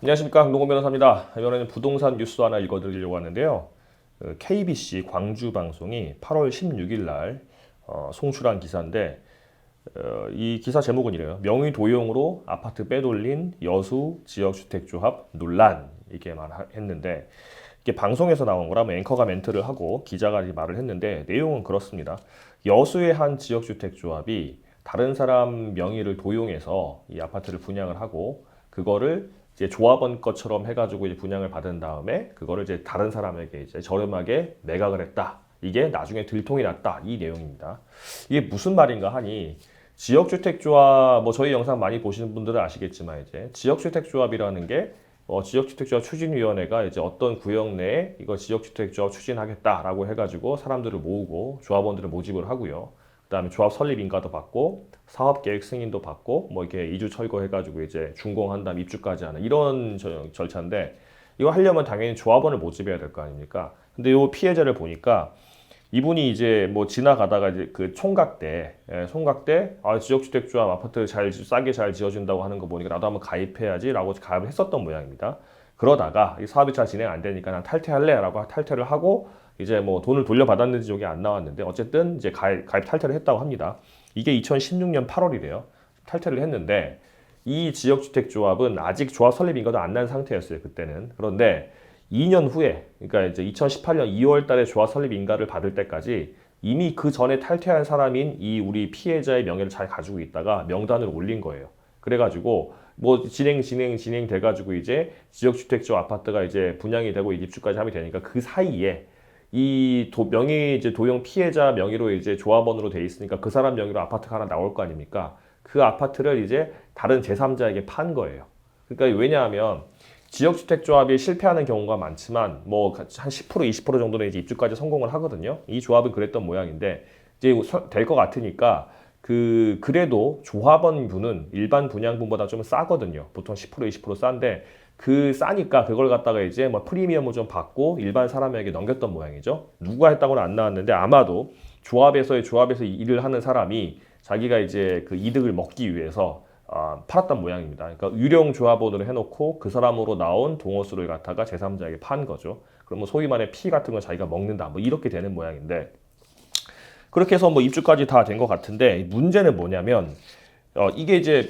안녕하십니까, 강동원 변호사입니다. 이번에는 부동산 뉴스 하나 읽어드리려고 하는데요. KBC 광주 방송이 8월 16일 날 송출한 기사인데, 이 기사 제목은 이래요. 명의 도용으로 아파트 빼돌린 여수 지역주택조합 논란, 이게 말했는데, 이게 방송에서 나온 거라 앵커가 멘트를 하고 기자가 말을 했는데, 내용은 그렇습니다. 여수의 한 지역주택조합이 다른 사람 명의를 도용해서 이 아파트를 분양을 하고, 그거를 이제 조합원 것처럼 해가지고 이제 분양을 받은 다음에 그거를 이제 다른 사람에게 이제 저렴하게 매각을 했다. 이게 나중에 들통이 났다. 이 내용입니다. 이게 무슨 말인가 하니, 지역주택조합, 뭐 저희 영상 많이 보시는 분들은 아시겠지만, 이제 지역주택조합이라는 게 지역주택조합 추진위원회가 이제 어떤 구역 내에 이거 지역주택조합 추진하겠다라고 해가지고 사람들을 모으고 조합원들을 모집을 하고요. 그다음에 조합 설립 인가도 받고 사업 계획 승인도 받고 뭐 이렇게 이주 철거해가지고 이제 준공한 다음 입주까지 하는 이런 절차인데, 이거 하려면 당연히 조합원을 모집해야 될 거 아닙니까? 근데 요 피해자를 보니까 이분이 이제 뭐 지나가다가 이제 그 총각 때 지역주택조합 아파트 잘 싸게 잘 지어준다고 하는 거 보니까 나도 한번 가입해야지라고 가입을 했었던 모양입니다. 그러다가 이 사업이 잘 진행 안 되니까 난 탈퇴할래라고 탈퇴를 하고 이제 뭐 돈을 돌려받았는지 여기 안 나왔는데, 어쨌든 이제 가입 탈퇴를 했다고 합니다. 이게 2016년 8월이래요. 탈퇴를 했는데, 이 지역주택조합은 아직 조합 설립 인가도 안 난 상태였어요, 그때는. 그런데 2년 후에, 그러니까 이제 2018년 2월 달에 조합 설립 인가를 받을 때까지 이미 그 전에 탈퇴한 사람인 이 우리 피해자의 명예를 잘 가지고 있다가 명단을 올린 거예요. 그래가지고 뭐 진행 돼가지고 이제 지역주택조 아파트가 이제 분양이 되고 입주까지 하면 되니까, 그 사이에 이 명의 이제 도용 피해자 명의로 이제 조합원으로 돼 있으니까 그 사람 명의로 아파트가 하나 나올 거 아닙니까? 그 아파트를 이제 다른 제3자에게 판 거예요. 그러니까 왜냐하면 지역주택조합이 실패하는 경우가 많지만 뭐 한 10% 20% 정도는 이제 입주까지 성공을 하거든요. 이 조합은 그랬던 모양인데, 이제 될 것 같으니까 그래도 조합원 분은 일반 분양분보다 좀 싸거든요. 보통 10% 20% 싼데, 그 싸니까 그걸 갖다가 이제 뭐 프리미엄을 좀 받고 일반 사람에게 넘겼던 모양이죠. 누가 했다고는 안 나왔는데, 아마도 조합에서 일을 하는 사람이 자기가 이제 그 이득을 먹기 위해서 팔았던 모양입니다. 그러니까 유령 조합원으로 해놓고 그 사람으로 나온 동호수를 갖다가 제3자에게 판 거죠. 그러면 소위 말해 피 같은 걸 자기가 먹는다, 뭐 이렇게 되는 모양인데, 그렇게 해서 뭐 입주까지 다 된 것 같은데, 문제는 뭐냐면 이게 이제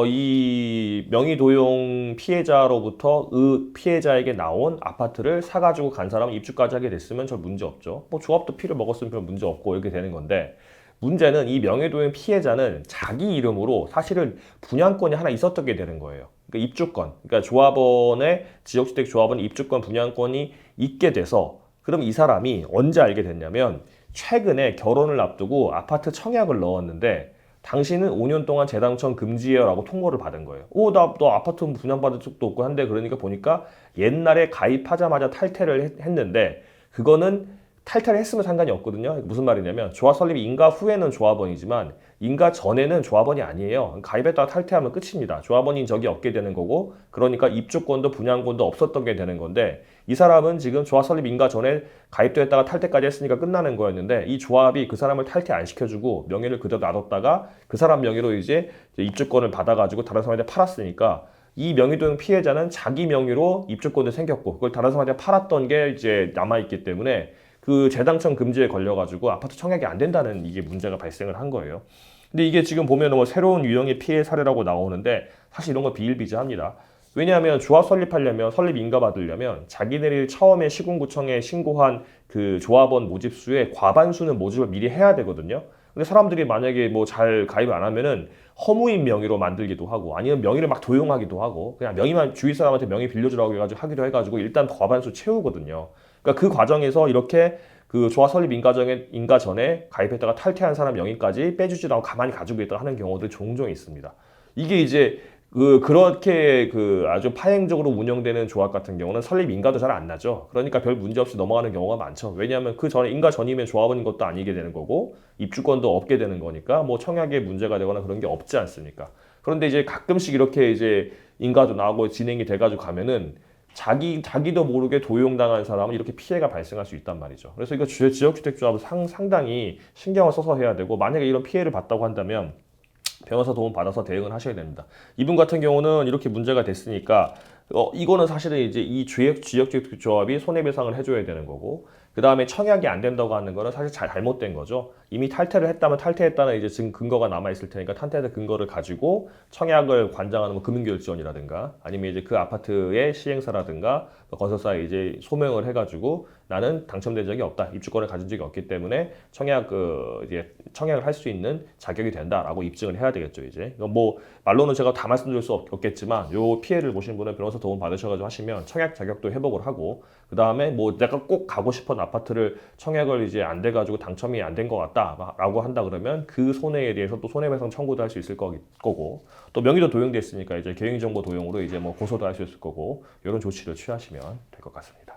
이 명의 도용 피해자로부터 피해자에게 나온 아파트를 사가지고 간 사람은 입주까지 하게 됐으면 저 문제 없죠. 뭐 조합도 피를 먹었으면 별 문제 없고 이렇게 되는 건데, 문제는 이 명의 도용 피해자는 자기 이름으로 사실은 분양권이 하나 있었던 게 되는 거예요. 그러니까 입주권, 그러니까 조합원의 지역주택 조합원 입주권 분양권이 있게 돼서, 그럼 이 사람이 언제 알게 됐냐면 최근에 결혼을 앞두고 아파트 청약을 넣었는데, 당신은 5년 동안 재당첨 금지예요라고 통보를 받은 거예요. 너 아파트 분양받을 적도 없고 한데, 그러니까 보니까 옛날에 가입하자마자 탈퇴를 했는데, 그거는 탈퇴를 했으면 상관이 없거든요. 무슨 말이냐면 조합 설립 인가 후에는 조합원이지만 인가 전에는 조합원이 아니에요. 가입했다가 탈퇴하면 끝입니다. 조합원인 적이 없게 되는 거고, 그러니까 입주권도 분양권도 없었던 게 되는 건데, 이 사람은 지금 조합 설립 인가 전에 가입도 했다가 탈퇴까지 했으니까 끝나는 거였는데, 이 조합이 그 사람을 탈퇴 안 시켜주고 명예를 그대로 놔뒀다가 그 사람 명의로 이제 입주권을 받아가지고 다른 사람한테 팔았으니까, 이 명의도용 피해자는 자기 명의로 입주권도 생겼고 그걸 다른 사람한테 팔았던 게 이제 남아있기 때문에 그 재당첨 금지에 걸려가지고 아파트 청약이 안 된다는 이게 문제가 발생을 한 거예요. 근데 이게 지금 보면 뭐 새로운 유형의 피해 사례라고 나오는데, 사실 이런 거 비일비재합니다. 왜냐하면 조합 설립하려면, 설립 인가 받으려면 자기네들이 처음에 시군구청에 신고한 그 조합원 모집 수의 과반수는 모집을 미리 해야 되거든요. 근데 사람들이 만약에 뭐 잘 가입 안 하면은 허무인 명의로 만들기도 하고, 아니면 명의를 막 도용하기도 하고, 그냥 명의만 주위 사람한테 명의 빌려주라고 해가지고 하기도 해가지고 일단 과반수 채우거든요. 그러니까 그 과정에서 이렇게 그 조합 설립 인가 전에 가입했다가 탈퇴한 사람 명의까지 빼주지도 않고 가만히 가지고 있다가 하는 경우들 종종 있습니다. 이게 이제 그렇게 아주 파행적으로 운영되는 조합 같은 경우는 설립 인가도 잘 안 나죠. 그러니까 별 문제 없이 넘어가는 경우가 많죠. 왜냐하면 그 전에 인가 전이면 조합원인 것도 아니게 되는 거고 입주권도 없게 되는 거니까 뭐 청약에 문제가 되거나 그런 게 없지 않습니까? 그런데 이제 가끔씩 이렇게 이제 인가도 나오고 진행이 돼가지고 가면은 자기도 모르게 도용당한 사람은 이렇게 피해가 발생할 수 있단 말이죠. 그래서 이거 지역주택조합은 상당히 신경을 써서 해야 되고, 만약에 이런 피해를 봤다고 한다면 변호사 도움 받아서 대응을 하셔야 됩니다. 이분 같은 경우는 이렇게 문제가 됐으니까 이거는 사실은 이제 이 지역주택 조합이 손해배상을 해줘야 되는 거고, 그 다음에 청약이 안 된다고 하는 거는 사실 잘못된 거죠. 이미 탈퇴를 했다면 탈퇴했다는 이제 증 근거가 남아 있을 테니까 탈퇴의 근거를 가지고 청약을 관장하는 뭐 금융결제원이라든가 아니면 이제 그 아파트의 시행사라든가 뭐 건설사에 이제 소명을 해가지고 나는 당첨된 적이 없다, 입주권을 가진 적이 없기 때문에 이제 청약을 할 수 있는 자격이 된다라고 입증을 해야 되겠죠. 이제 뭐 말로는 제가 다 말씀드릴 수 없겠지만 요 피해를 보신 분은 변호사 도움 받으셔가지고 하시면 청약 자격도 회복을 하고, 그 다음에 뭐 내가 꼭 가고 싶은 아파트를 청약을 이제 안 돼가지고 당첨이 안 된 것 같다라고 한다 그러면 그 손해에 대해서 또 손해배상 청구도 할 수 있을 거고, 또 명의도 도용돼 있으니까 이제 개인정보 도용으로 이제 뭐 고소도 할 수 있을 거고, 이런 조치를 취하시면 될 것 같습니다.